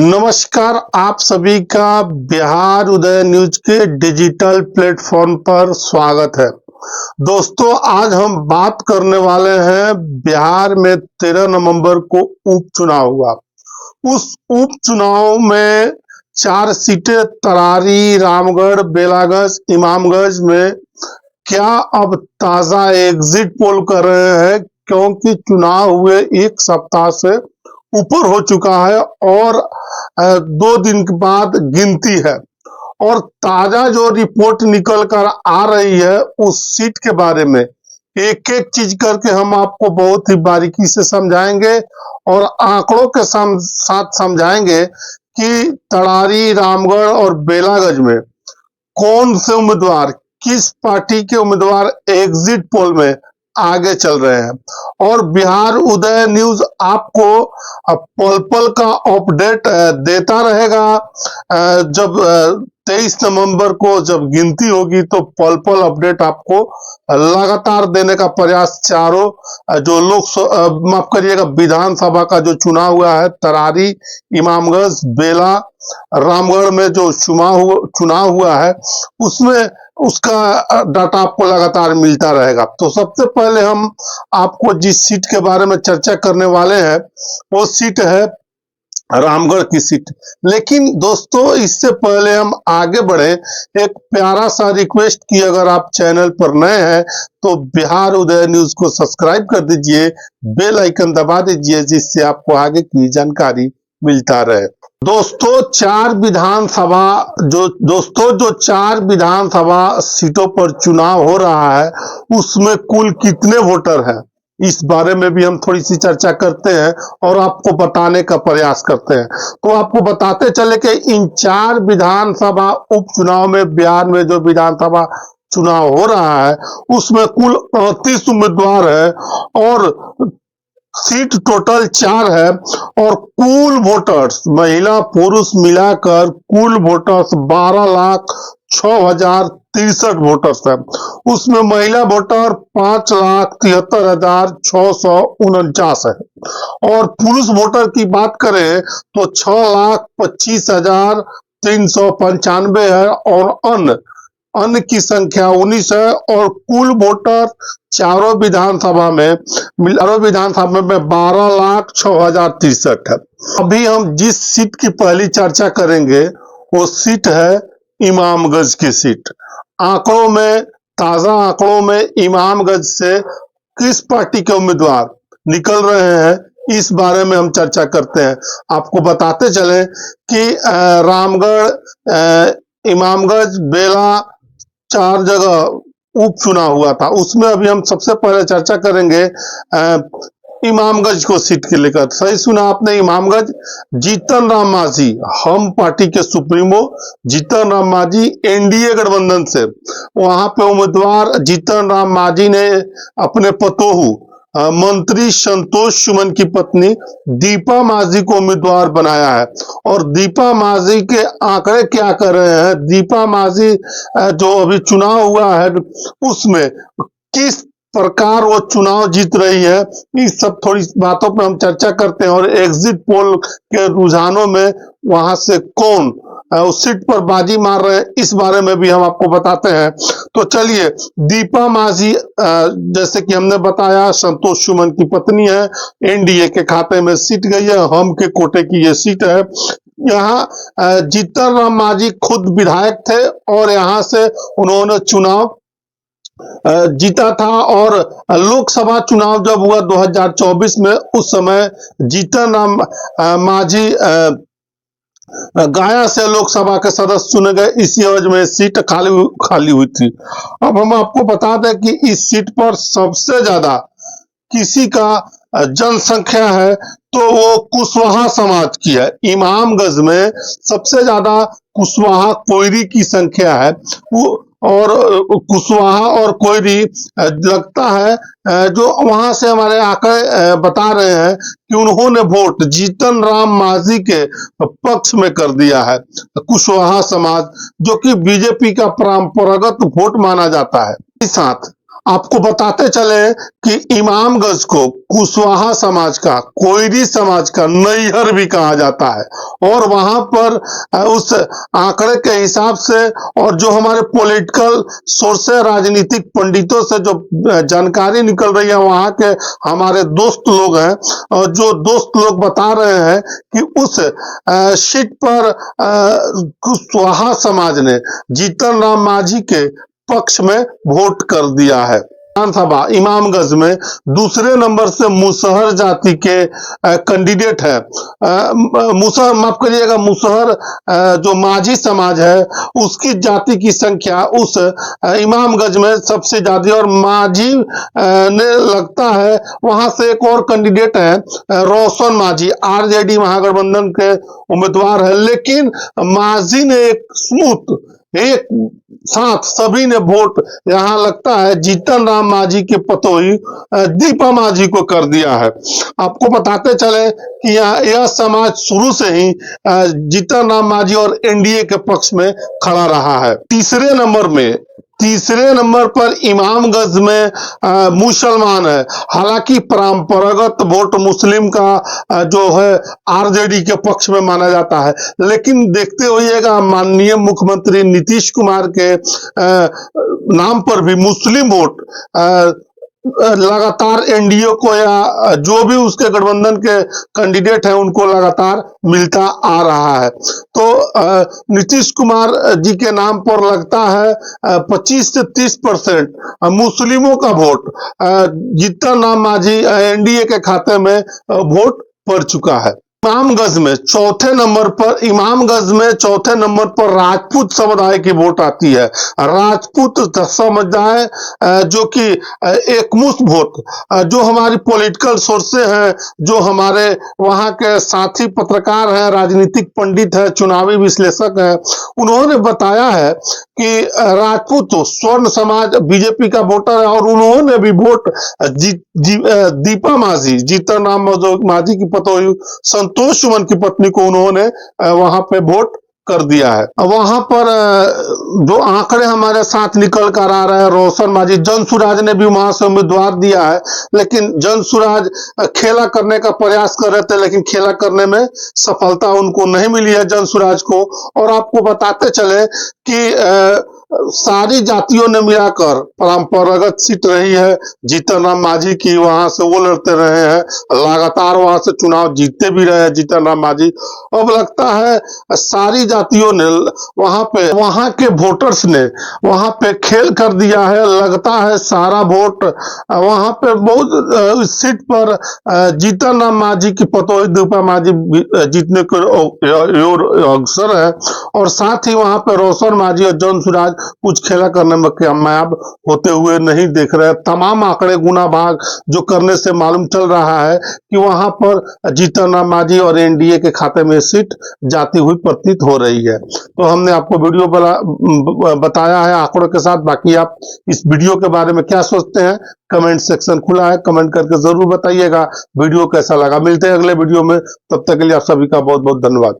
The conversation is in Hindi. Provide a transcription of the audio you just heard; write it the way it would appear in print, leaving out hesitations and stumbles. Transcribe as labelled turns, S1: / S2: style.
S1: नमस्कार, आप सभी का बिहार उदय न्यूज के डिजिटल प्लेटफॉर्म पर स्वागत है। दोस्तों, आज हम बात करने वाले हैं बिहार में 13 नवंबर को उपचुनाव हुआ। उस उपचुनाव में 4 सीटें तरारी, रामगढ़, बेलागंज, इमामगंज में क्या अब ताजा एग्जिट पोल कर रहे हैं, क्योंकि चुनाव हुए 1 सप्ताह से ऊपर हो चुका है और 2 दिन के बाद गिनती है। और ताजा जो रिपोर्ट निकल कर आ रही है उस सीट के बारे में एक एक चीज करके हम आपको बहुत ही बारीकी से समझाएंगे और आंकड़ों के साथ समझाएंगे कि तड़ारी, रामगढ़ और बेलागंज में कौन से उम्मीदवार, किस पार्टी के उम्मीदवार एग्जिट पोल में आगे चल रहे हैं। और बिहार उदय न्यूज आपको पल पल का अपडेट देता रहेगा। जब 23 नवंबर को जब गिनती होगी तो पल पल अपडेट आपको लगातार देने का प्रयास चारों जो माफ करिएगा विधानसभा का जो चुनाव हुआ है, तरारी, इमामगंज, बेला, रामगढ़ में जो चुनाव हुआ है उसमें उसका डाटा आपको लगातार मिलता रहेगा। तो सबसे पहले हम आपको जिस सीट के बारे में चर्चा करने वाले हैं वो सीट है रामगढ़ की सीट। लेकिन दोस्तों, इससे पहले हम आगे बढ़े, एक प्यारा सा रिक्वेस्ट की, अगर आप चैनल पर नए हैं तो बिहार उदय न्यूज को सब्सक्राइब कर दीजिए, बेल आइकन दबा दीजिए, जिससे आपको आगे की जानकारी मिलता रहे। दोस्तों, 4 विधानसभा सीटों पर चुनाव हो रहा है, उसमें कुल कितने वोटर हैं, इस बारे में भी हम थोड़ी सी चर्चा करते हैं और आपको बताने का प्रयास करते हैं। तो आपको बताते चले कि इन 4 विधानसभा उपचुनाव में बिहार में जो विधानसभा चुनाव हो रहा है उसमें कुल 38 उम्मीदवार है और सीट टोटल 4 है। और कुल वोटर्स, महिला पुरुष मिलाकर कुल वोटर्स 12,06,063 वोटर्स है। उसमें महिला वोटर 5,73,649 है और पुरुष वोटर की बात करें तो 6,25,395 है और अन्य की संख्या 19 है। और कुल वोटर चारों विधानसभा में 12,06,063 है। अभी हम जिस सीट की पहली चर्चा करेंगे वो सीट है इमामगंज की सीट। ताजा आंकड़ों में इमामगंज से किस पार्टी के उम्मीदवार निकल रहे हैं, इस बारे में हम चर्चा करते हैं। आपको बताते चले कि रामगढ़, इमामगंज, बेला 4 जगह उपचुनाव हुआ था, उसमें अभी हम सबसे पहले चर्चा करेंगे इमामगंज को सीट के लेकर। सही सुना आपने, इमामगंज। जीतन राम मांझी, हम पार्टी के सुप्रीमो जीतन राम मांझी एनडीए गठबंधन से, वहां पे उम्मीदवार जीतन राम मांझी ने अपने पतोहू मंत्री संतोष सुमन की पत्नी दीपा मांझी को उम्मीदवार बनाया है। और दीपा मांझी के आंकड़े क्या कर रहे हैं, दीपा मांझी जो अभी चुनाव हुआ है उसमें किस प्रकार वो चुनाव जीत रही है, इस सब थोड़ी बातों पर हम चर्चा करते हैं। और एग्जिट पोल के रुझानों में वहां से कौन उस सीट पर बाजी मार रहे हैं, इस बारे में भी हम आपको बताते हैं। तो चलिए, दीपा मांझी जैसे कि हमने बताया संतोष सुमन की पत्नी है, एनडीए के खाते में सीट गई है, हम के कोटे की ये सीट है। यहाँ जीतन राम मांझी खुद विधायक थे और यहाँ से उन्होंने चुनाव जीता था। और लोकसभा चुनाव जब हुआ 2024 में, उस समय जीतन राम मांझी गया से लोकसभा के सदस्य चुने गए, इसी वजह में सीट खाली हुई थी। अब हम आपको बता दें कि इस सीट पर सबसे ज्यादा किसी का जनसंख्या है तो वो कुशवाहा समाज की है। इमामगंज में सबसे ज्यादा कुशवाहा कोयरी की संख्या है, वो और कुशवाहा और कोयरी लगता है जो वहां से हमारे आंकड़े बता रहे हैं कि उन्होंने वोट जीतन राम मांझी के पक्ष में कर दिया है। कुशवाहा समाज जो कि बीजेपी का परंपरागत वोट माना जाता है। साथ आपको बताते चले कि इमामगंज को कुशवाहा समाज का, कोयरी समाज का नैहर भी कहा जाता है। और वहां पर उस आंकड़े के हिसाब से और जो हमारे पॉलिटिकल सोर्स है, राजनीतिक पंडितों से जो जानकारी निकल रही है, वहां के हमारे दोस्त लोग हैं और जो दोस्त लोग बता रहे हैं कि उस सीट पर कुशवाहा समाज ने जीतन राम मांझी के पक्ष में वोट कर दिया है। विधानसभा इमामगंज में दूसरे नंबर से मुसहर जाति के कैंडिडेट है। मुसहर, माफ करिएगा, मुसहर जो माझी समाज है उसकी जाति की संख्या उस इमामगंज में सबसे ज्यादा, और माझी ने लगता है वहां से एक और कैंडिडेट है रोशन माझी, आरजेडी महागठबंधन के उम्मीदवार है। लेकिन माझी ने एक साथ सभी ने वोट यहाँ लगता है जीतन राम मांझी के पतोही दीपा मांझी को कर दिया है। आपको बताते चले कि यह समाज शुरू से ही जीतन राम मांझी और एनडीए के पक्ष में खड़ा रहा है। तीसरे नंबर पर इमामगंज में मुसलमान है। हालांकि परंपरागत वोट मुस्लिम का जो है आरजेडी के पक्ष में माना जाता है, लेकिन देखते होइएगा माननीय मुख्यमंत्री नीतीश कुमार के नाम पर भी मुस्लिम वोट लगातार एनडीए को या जो भी उसके गठबंधन के कैंडिडेट हैं उनको लगातार मिलता आ रहा है। तो नीतीश कुमार जी के नाम पर लगता है 25 से 30% मुस्लिमों का वोट जीतन राम मांझी एनडीए के खाते में वोट पड़ चुका है। इमामगंज में चौथे नंबर पर राजपूत समुदाय की वोट आती है। राजपूत समुदाय जो कि एकमुश्त वोट, जो हमारी पॉलिटिकल सोर्सेज हैं, जो हमारे वहां के साथी पत्रकार हैं, राजनीतिक पंडित हैं, चुनावी विश्लेषक हैं, उन्होंने बताया है कि राजपूत स्वर्ण समाज बीजेपी का वोटर है और उन्होंने भी वोट दीपा मांझी, जीतन राम मांझी की पतोही संतोष सुमन की पत्नी को उन्होंने वहां पे वोट कर दिया है। वहां पर जो आंकड़े हमारे साथ निकल कर आ रहे हैं, रोशन माझी, जनसुराज ने भी वहां से उम्मीदवार दिया है, लेकिन जनसुराज खेला करने का प्रयास कर रहे थे, लेकिन खेला करने में सफलता उनको नहीं मिली है जनसुराज को। और आपको बताते चले कि सारी जातियों ने मिलाकर परंपरागत सीट रही है जीतन राम मांझी की, वहां से वो लड़ते रहे हैं, लगातार वहां से चुनाव जीतते भी रहे जीतन राम मांझी। अब लगता है सारी जातियों ने वहां के वोटर्स ने वहां पे खेल कर दिया है। लगता है सारा वोट वहां पे बहुत इस सीट पर जीतन राम मांझी की पतोही दीपा मांझी जीतने के अवसर है, और साथ ही वहां पे रोशन माझी और जनसुराज कुछ खेला करने में कामयाब होते हुए नहीं दिख रहे। तमाम आंकड़े गुना भाग जो करने से मालूम चल रहा है कि वहां पर जीतन राम मांझी और एनडीए के खाते में सीट जाती हुई प्रतीत हो रही है। तो हमने आपको वीडियो बताया है आंकड़ों के साथ। बाकी आप इस वीडियो के बारे में क्या सोचते हैं, कमेंट सेक्शन खुला है, कमेंट करके जरूर बताइएगा वीडियो कैसा लगा। मिलते हैं अगले वीडियो में, तब तक के लिए आप सभी का बहुत बहुत धन्यवाद।